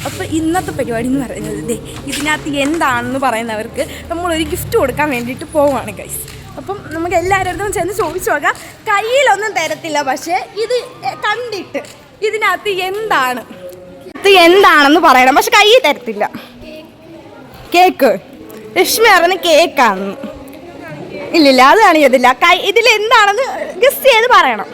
അപ്പോൾ ഇന്നത്തെ പരിപാടി എന്ന് പറയുന്നത് ഇതിനകത്ത് എന്താണെന്ന് പറയുന്നവർക്ക് നമ്മളൊരു ഗിഫ്റ്റ് കൊടുക്കാൻ വേണ്ടിയിട്ട് പോവുകയാണ് ഗൈസ്. അപ്പം നമുക്ക് എല്ലാവരുടെ ചെന്ന് ചോദിച്ചു നോക്കാം. കയ്യിലൊന്നും തരത്തില്ല, പക്ഷേ ഇത് കണ്ടിട്ട് ഇതിനകത്ത് എന്താണെന്ന് പറയണം, പക്ഷെ കയ്യിൽ തരത്തില്ല. കേക്ക് രശ്മി അറിഞ്ഞ കേക്കാണെന്ന്. ഇല്ലില്ല, അത് കാണിക്കത്തില്ല. ഇതിലെന്താണെന്ന് ഗസ് ചെയ്ത് പറയണം.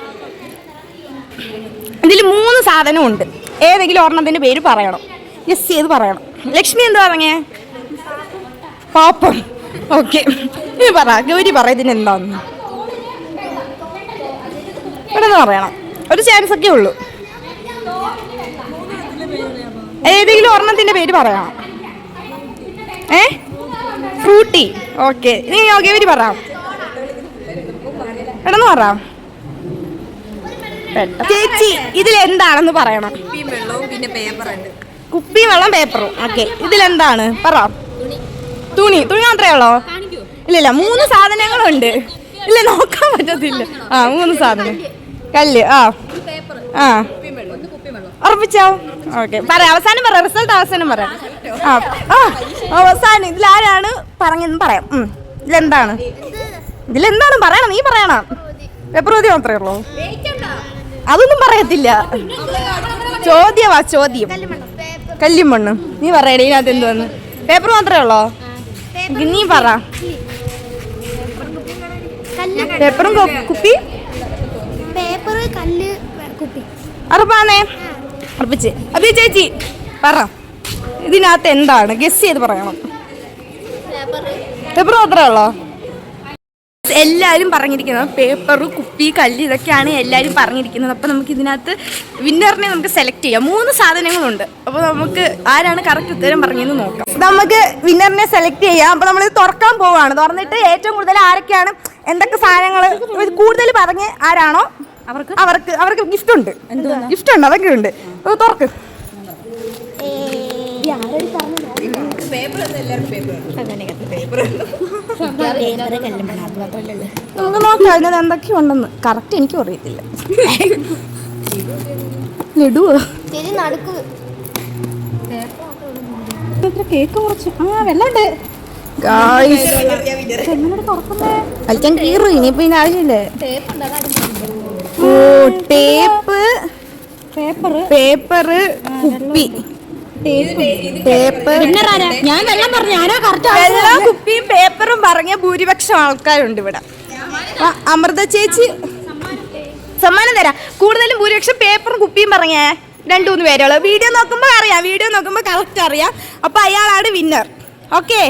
ഇതിൽ 3 സാധനമുണ്ട്. ഏതെങ്കിലും ഒരെണ്ണത്തിൻ്റെ പേര് പറയണം, ഗസ് ചെയ്ത് പറയണം. ലക്ഷ്മി എന്താ പറഞ്ഞേ? പാപ്പം. ഓക്കെ, നീ പറ, ഗൗരി പറ ഇതിനെന്താന്ന്. ഇവിടെ നിന്ന് പറയണം, ഒരു ചാൻസ് ഒക്കെ ഉള്ളൂ. ഏതെങ്കിലും ഒരെണ്ണത്തിൻ്റെ പേര് പറയണം. ഫ്രൂട്ടി. ഓക്കെ, നീ ഗൗരി പറ, എടന്ന് പറ. ചേച്ചി ഇതിലെന്താണെന്ന് പറയണം. കുപ്പിയും വെള്ളം പേപ്പറും. ഓക്കെ, ഇതിലെന്താണ് പറ. തുണി മാത്രമേ ഉള്ളോ? ഇല്ലില്ല, 3 സാധനങ്ങളുണ്ട്. ഇല്ല, നോക്കാൻ പറ്റത്തില്ല. 3 സാധനം. കല്ല്. ഉറപ്പിച്ചോ? ഓക്കെ, പറയാം. അവസാനം പറയാം, റിസൾട്ട് അവസാനം പറയാം. അവസാനം ഇതിലാരാണ് പറഞ്ഞെന്ന് പറയാം. ഇതിലെന്താണ് പറയണം, നീ പറയണം. പേപ്പർ ചോദ്യം മാത്രമേ ഉള്ളൂ, അതൊന്നും പറയത്തില്ല. ചോദ്യം. കല്ലും മണ്ണും. നീ പറയണേ ഇതിനകത്ത് എന്തുവന്ന്. പേപ്പർ മാത്രമേ ഉള്ളോ? നീ പറ. പേപ്പറും കുപ്പി. അറുപ്പാന്നേ, ഉറപ്പിച്ച്. അപ്പൊ ചേച്ചി പറ, ഇതിനകത്ത് എന്താണ് ഗസ് ചെയ്ത് പറയണം. പേപ്പർ മാത്രമേ ഉള്ളോ? എല്ലാവരും പറഞ്ഞിരിക്കുന്നത് പേപ്പർ, കുപ്പി, കല്ല് ഇതൊക്കെയാണ് എല്ലാവരും പറഞ്ഞിരിക്കുന്നത്. അപ്പോൾ നമുക്ക് ഇതിനകത്ത് വിന്നറിനെ നമുക്ക് സെലക്ട് ചെയ്യാം. 3 സാധനങ്ങളുണ്ട്. അപ്പോൾ നമുക്ക് ആരാണ് കറക്റ്റ് ഉത്തരം പറഞ്ഞതെന്ന് നോക്കാം. നമുക്ക് വിന്നറിനെ സെലക്ട് ചെയ്യാം. അപ്പോൾ നമ്മളിത് തുറക്കാൻ പോവുകയാണ്. തുറന്നിട്ട് ഏറ്റവും കൂടുതൽ ആരൊക്കെയാണ് എന്തൊക്കെ സാധനങ്ങൾ കൂടുതൽ പറഞ്ഞ് ആരാണോ അവർക്ക് ഗിഫ്റ്റ് ഉണ്ട്. അതൊക്കെ ഉണ്ട്. തുറക്ക്. നമുക്ക് നോക്കാം അതിനകത്ത് എന്തൊക്കെയുണ്ടെന്ന്. കറക്റ്റ് എനിക്കും അറിയത്തില്ല. ലഡുവോ? കേക്ക് കുറച്ച് വെള്ളമുണ്ട്. കളിക്കാൻ കീറും. ഇനിയിപ്പോ ഇതിന് ആവശ്യമില്ലേ? പേപ്പർ, കുപ്പി. ഞാൻ വെള്ളം പറഞ്ഞു. വെള്ളം, കുപ്പിയും പേപ്പറും പറഞ്ഞ ഭൂരിപക്ഷം ആൾക്കാരുണ്ട് ഇവിടെ. അമൃത ചേച്ചി സമ്മാനം തരാം. കൂടുതലും ഭൂരിപക്ഷം പേപ്പറും കുപ്പിയും പറഞ്ഞ 2-3 പേരുള്ളൂ. വീഡിയോ നോക്കുമ്പോൾ അറിയാം, കറക്റ്റ് അറിയാം. അപ്പൊ അയാളാണ് വിന്നർ. ഓക്കെ.